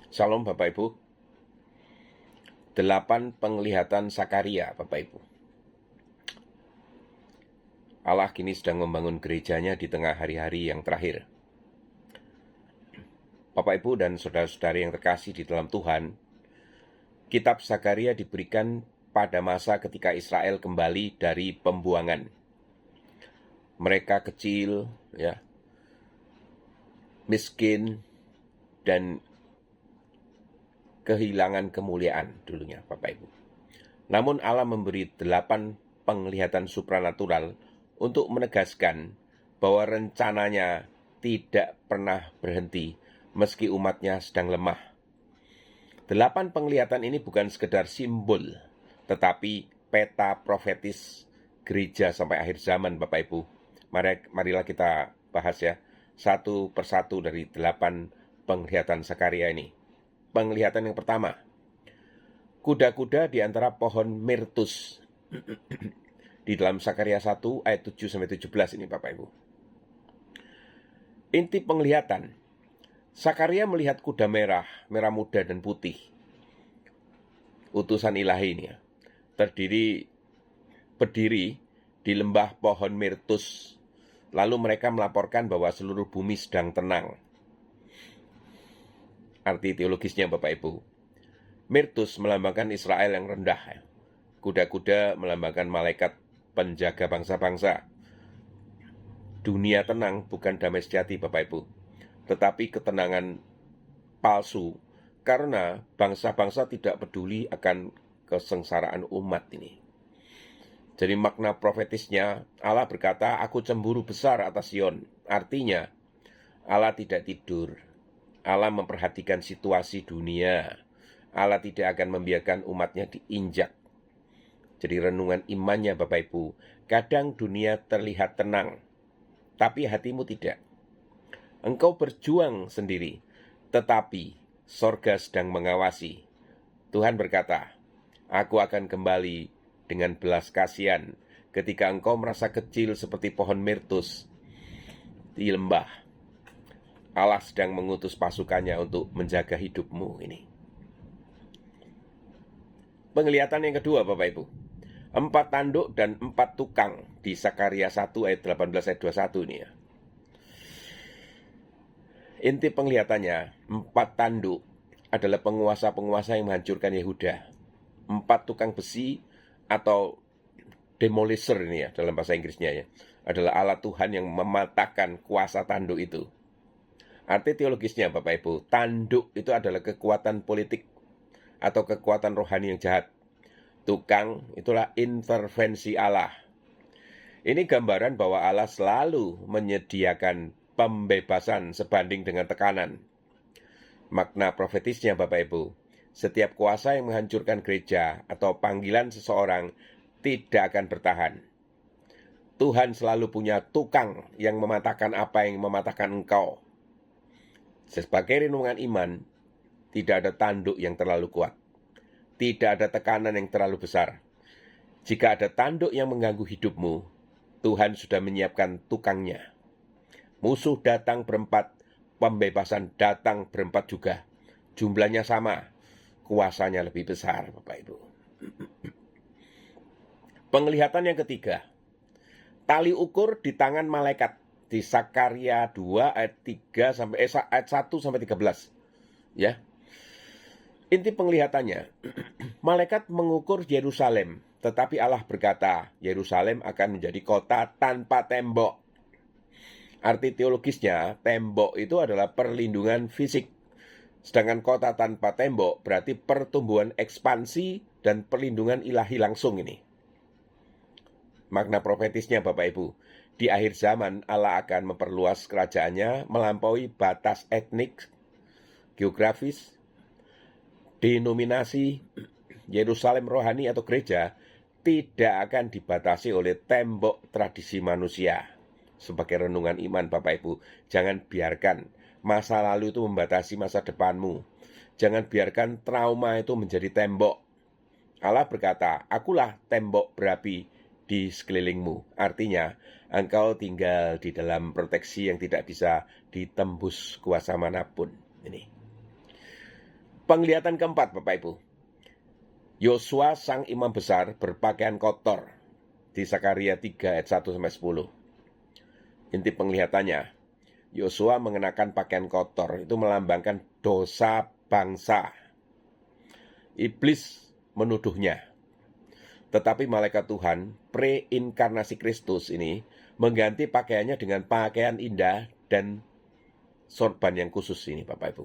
Salam Bapak Ibu. 8 penglihatan Sakaria Bapak Ibu. Allah kini sedang membangun gerejanya di tengah hari-hari yang terakhir. Bapak Ibu dan saudara-saudari yang terkasih di dalam Tuhan, kitab Sakaria diberikan pada masa ketika Israel kembali dari pembuangan. Mereka kecil, miskin, dan kehilangan kemuliaan dulunya Bapak Ibu. Namun Allah memberi 8 penglihatan supranatural untuk menegaskan bahwa rencananya tidak pernah berhenti meski umatnya sedang lemah. 8 penglihatan ini bukan sekedar simbol, tetapi peta profetis gereja sampai akhir zaman Bapak Ibu. Marilah kita bahas satu persatu dari 8 penglihatan Sakaria ini. Penglihatan yang pertama, kuda-kuda di antara pohon mirtus. Di dalam Sakaria 1 ayat 7-17 ini Bapak Ibu. Inti penglihatan, Sakaria melihat kuda merah muda dan putih. Utusan ilahi ini berdiri di lembah pohon mirtus. Lalu mereka melaporkan bahwa seluruh bumi sedang tenang. Arti teologisnya Bapak Ibu, mirtus melambangkan Israel yang rendah. Kuda-kuda melambangkan malaikat penjaga bangsa-bangsa. Dunia tenang bukan damai sejati Bapak Ibu, tetapi ketenangan palsu karena bangsa-bangsa tidak peduli akan kesengsaraan umat ini. Jadi makna profetisnya, Allah berkata, aku cemburu besar atas Sion. Artinya, Allah tidak tidur. Allah memperhatikan situasi dunia. Allah tidak akan membiarkan umatnya diinjak. Jadi renungan imannya Bapak Ibu, kadang dunia terlihat tenang, tapi hatimu tidak. Engkau berjuang sendiri, tetapi sorga sedang mengawasi. Tuhan berkata, aku akan kembali dengan belas kasihan ketika engkau merasa kecil seperti pohon mirtus di lembah. Allah sedang mengutus pasukannya untuk menjaga hidupmu ini. Penglihatan yang kedua Bapak Ibu, 4 tanduk dan 4 tukang di Sakaria 1 ayat 18 ayat 21 ini ya. Inti penglihatannya, 4 tanduk adalah penguasa-penguasa yang menghancurkan Yehuda. 4 tukang besi atau demolisher ini ya dalam bahasa Inggrisnya ya, adalah Allah Tuhan yang mematahkan kuasa tanduk itu. Arti teologisnya Bapak Ibu, tanduk itu adalah kekuatan politik atau kekuatan rohani yang jahat. Tukang itulah intervensi Allah. Ini gambaran bahwa Allah selalu menyediakan pembebasan sebanding dengan tekanan. Makna profetisnya Bapak Ibu, setiap kuasa yang menghancurkan gereja atau panggilan seseorang tidak akan bertahan. Tuhan selalu punya tukang yang mematahkan apa yang mematahkan engkau. Sebagai renungan iman, tidak ada tanduk yang terlalu kuat. Tidak ada tekanan yang terlalu besar. Jika ada tanduk yang mengganggu hidupmu, Tuhan sudah menyiapkan tukangnya. Musuh datang berempat, pembebasan datang berempat juga. Jumlahnya sama, kuasanya lebih besar, Bapak Ibu. Penglihatan yang ketiga, tali ukur di tangan malaikat di Sakaria 2 ayat 1 sampai 13. Ya. Inti penglihatannya, malaikat mengukur Yerusalem, tetapi Allah berkata, Yerusalem akan menjadi kota tanpa tembok. Arti teologisnya, tembok itu adalah perlindungan fisik. Sedangkan kota tanpa tembok berarti pertumbuhan ekspansi dan perlindungan ilahi langsung ini. Makna profetisnya Bapak Ibu, di akhir zaman Allah akan memperluas kerajaannya melampaui batas etnik, geografis, denominasi. Yerusalem rohani atau gereja tidak akan dibatasi oleh tembok tradisi manusia. Sebagai renungan iman Bapak Ibu, jangan biarkan masa lalu itu membatasi masa depanmu. Jangan biarkan trauma itu menjadi tembok. Allah berkata, akulah tembok berapi di sekelilingmu. Artinya, engkau tinggal di dalam proteksi yang tidak bisa ditembus kuasa manapun. Ini. Penglihatan keempat, Bapak Ibu. Yosua sang imam besar berpakaian kotor di Sakaria 3 ayat 1-10. Inti penglihatannya, Yosua mengenakan pakaian kotor, itu melambangkan dosa bangsa. Iblis menuduhnya. Tetapi malaikat Tuhan, preinkarnasi Kristus ini, mengganti pakaiannya dengan pakaian indah dan sorban yang khusus ini, Bapak Ibu.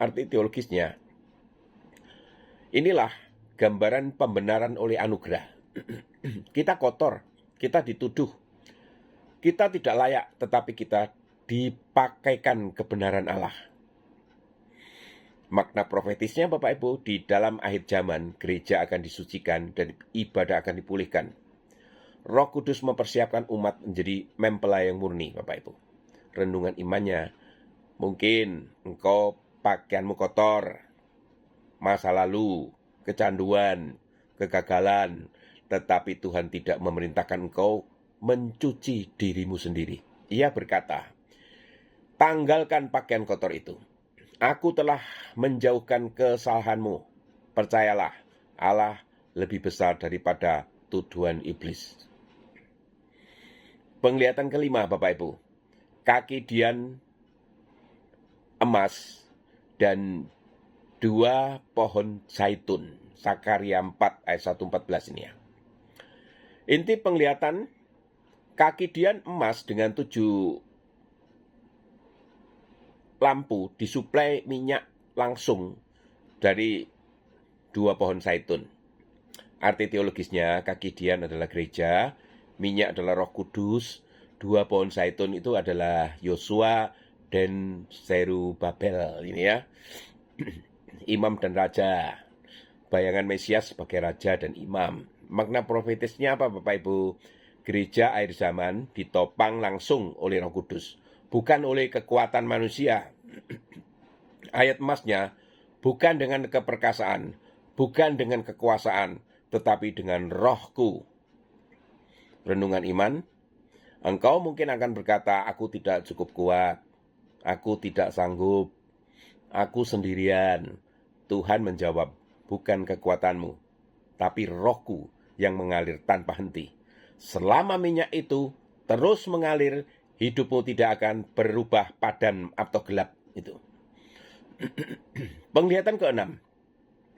Arti teologisnya, inilah gambaran pembenaran oleh anugerah. Kita kotor, kita dituduh, kita tidak layak, tetapi kita dipakaikan kebenaran Allah. Makna profetisnya, Bapak Ibu, di dalam akhir zaman, gereja akan disucikan dan ibadah akan dipulihkan. Roh Kudus mempersiapkan umat menjadi mempelai yang murni, Bapak Ibu. Renungan imannya, mungkin engkau pakaianmu kotor, masa lalu, kecanduan, kegagalan, tetapi Tuhan tidak memerintahkan engkau mencuci dirimu sendiri. Ia berkata, tanggalkan pakaian kotor itu. Aku telah menjauhkan kesalahanmu. Percayalah, Allah lebih besar daripada tuduhan iblis. Penglihatan kelima, Bapak Ibu. Kaki Dian emas dan 2 pohon zaitun. Sakaria 4 ayat 1-14 ini ya. Inti penglihatan, kaki Dian emas dengan 7 lampu disuplai minyak langsung dari 2 pohon zaitun. Arti teologisnya, kaki Dian adalah gereja, minyak adalah Roh Kudus, 2 pohon zaitun itu adalah Yosua dan Zerubabel ini ya. Imam dan raja. Bayangan Mesias sebagai raja dan imam. Makna profetisnya apa, Bapak Ibu? Gereja akhir zaman ditopang langsung oleh Roh Kudus, bukan oleh kekuatan manusia. Ayat emasnya, bukan dengan keperkasaan, bukan dengan kekuasaan, tetapi dengan Rohku. Renungan iman, engkau mungkin akan berkata, aku tidak cukup kuat, aku tidak sanggup, aku sendirian. Tuhan menjawab, bukan kekuatanmu, tapi Rohku yang mengalir tanpa henti. Selama minyak itu terus mengalir, hidupmu tidak akan berubah padam atau gelap. Itu. Penglihatan ke-6.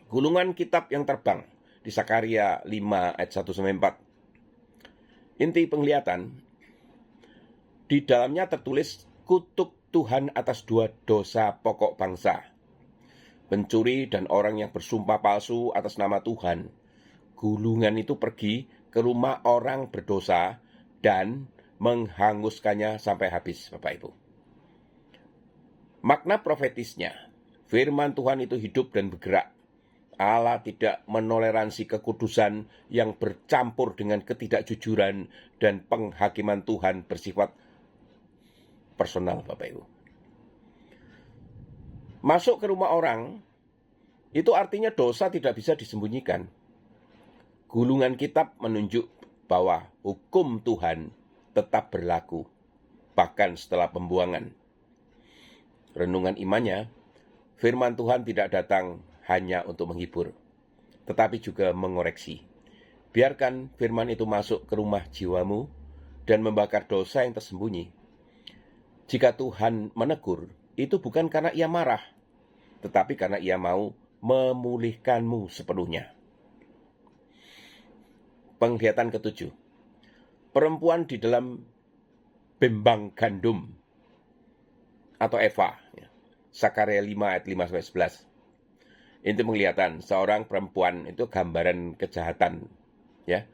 Gulungan kitab yang terbang di Sakaria 5 ayat 1-4. Inti penglihatan, di dalamnya tertulis kutuk Tuhan atas 2 dosa pokok bangsa. Pencuri dan orang yang bersumpah palsu atas nama Tuhan. Gulungan itu pergi ke rumah orang berdosa dan menghanguskannya sampai habis, Bapak Ibu. Makna profetisnya, firman Tuhan itu hidup dan bergerak. Allah tidak menoleransi kekudusan yang bercampur dengan ketidakjujuran dan penghakiman Tuhan bersifat personal, Bapak Ibu. Masuk ke rumah orang, itu artinya dosa tidak bisa disembunyikan. Gulungan kitab menunjuk bahwa hukum Tuhan tetap berlaku, bahkan setelah pembuangan. Renungan imannya, firman Tuhan tidak datang hanya untuk menghibur, tetapi juga mengoreksi. Biarkan firman itu masuk ke rumah jiwamu dan membakar dosa yang tersembunyi. Jika Tuhan menegur, itu bukan karena ia marah, tetapi karena ia mau memulihkanmu sepenuhnya. Penglihatan ke-7. Perempuan di dalam bembang gandum atau Eva. Sakaria 5 ayat 5-11. Inti penglihatan, seorang perempuan itu gambaran kejahatan, ya.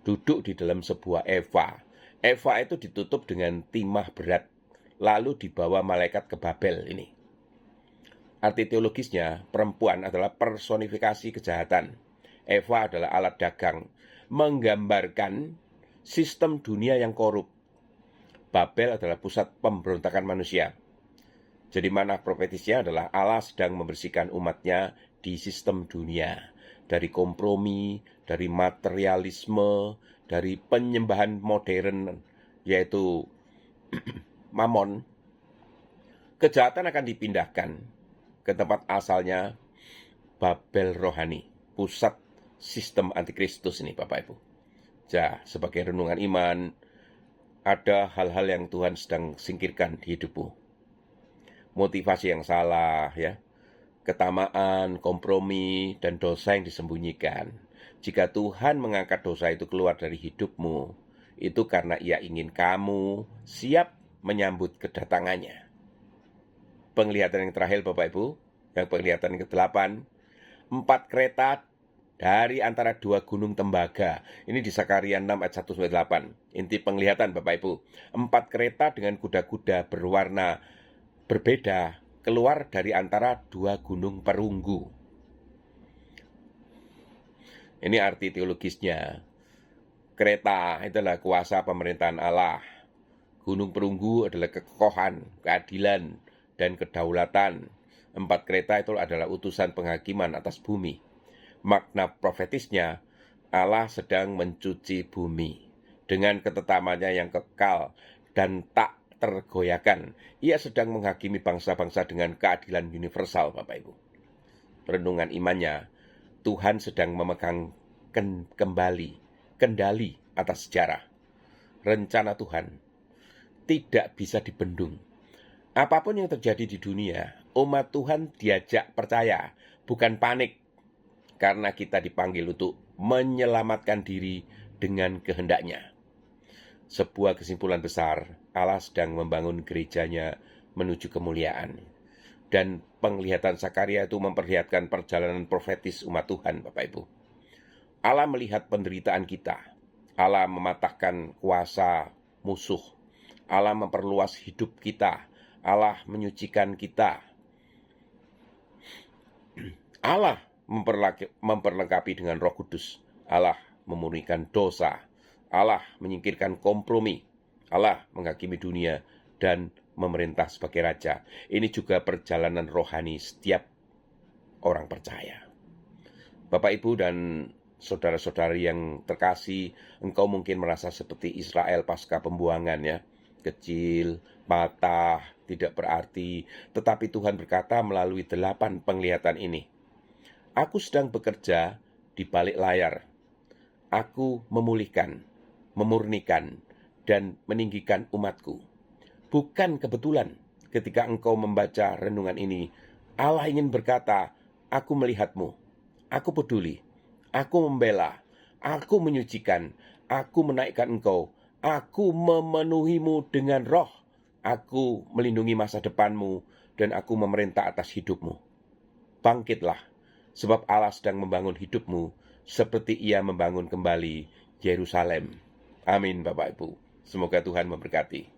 Duduk di dalam sebuah Eva. Eva itu ditutup dengan timah berat, lalu dibawa malaikat ke Babel ini. Arti teologisnya, perempuan adalah personifikasi kejahatan. Eva adalah alat dagang, menggambarkan sistem dunia yang korup. Babel adalah pusat pemberontakan manusia. Jadi mana profetisnya adalah Allah sedang membersihkan umatnya di sistem dunia. Dari kompromi, dari materialisme, dari penyembahan modern, yaitu Mammon. Kejahatan akan dipindahkan ke tempat asalnya Babel rohani, pusat sistem antikristus ini Bapak Ibu. Ya, sebagai renungan iman, ada hal-hal yang Tuhan sedang singkirkan di hidupmu. Motivasi yang salah, ya, ketamaan, kompromi, dan dosa yang disembunyikan. Jika Tuhan mengangkat dosa itu keluar dari hidupmu, itu karena Ia ingin kamu siap menyambut kedatangannya. Penglihatan yang terakhir Bapak Ibu, yang penglihatan yang ke-8, 4 kereta dari antara 2 gunung tembaga. Ini di Sakaria 6 ayat 1-8. Inti penglihatan Bapak Ibu. 4 kereta dengan kuda-kuda berwarna berbeda keluar dari antara 2 gunung perunggu. Ini arti teologisnya. Kereta adalah kuasa pemerintahan Allah. Gunung perunggu adalah kekokohan, keadilan, dan kedaulatan. 4 kereta itu adalah utusan penghakiman atas bumi. Makna profetisnya, Allah sedang mencuci bumi dengan ketetapannya yang kekal dan tak tergoyahkan. Ia sedang menghakimi bangsa-bangsa dengan keadilan universal, Bapak Ibu. Renungan imannya, Tuhan sedang memegang kendali atas sejarah. Rencana Tuhan tidak bisa dibendung. Apapun yang terjadi di dunia, umat Tuhan diajak percaya, bukan panik. Karena kita dipanggil untuk menyelamatkan diri dengan kehendaknya. Sebuah kesimpulan besar, Allah sedang membangun gerejanya menuju kemuliaan. Dan penglihatan Sakaria itu memperlihatkan perjalanan profetis umat Tuhan, Bapak Ibu. Allah melihat penderitaan kita. Allah mematahkan kuasa musuh. Allah memperluas hidup kita. Allah menyucikan kita. Allah memperlengkapi dengan Roh Kudus. Allah memurnikan dosa. Allah menyingkirkan kompromi. Allah menghakimi dunia dan memerintah sebagai raja. Ini juga perjalanan rohani setiap orang percaya. Bapak, Ibu, dan saudara-saudari yang terkasih, engkau mungkin merasa seperti Israel pasca pembuangan, ya. Kecil, patah, tidak berarti. Tetapi Tuhan berkata melalui 8 penglihatan ini, Aku sedang bekerja di balik layar. Aku memulihkan, memurnikan, dan meninggikan umatku. Bukan kebetulan ketika engkau membaca renungan ini, Allah ingin berkata, Aku melihatmu, aku peduli, aku membela, aku menyucikan, aku menaikkan engkau, aku memenuhimu dengan roh, aku melindungi masa depanmu, dan aku memerintah atas hidupmu. Bangkitlah, sebab Allah sedang membangun hidupmu seperti Ia membangun kembali Yerusalem. Amin, Bapak Ibu. Semoga Tuhan memberkati.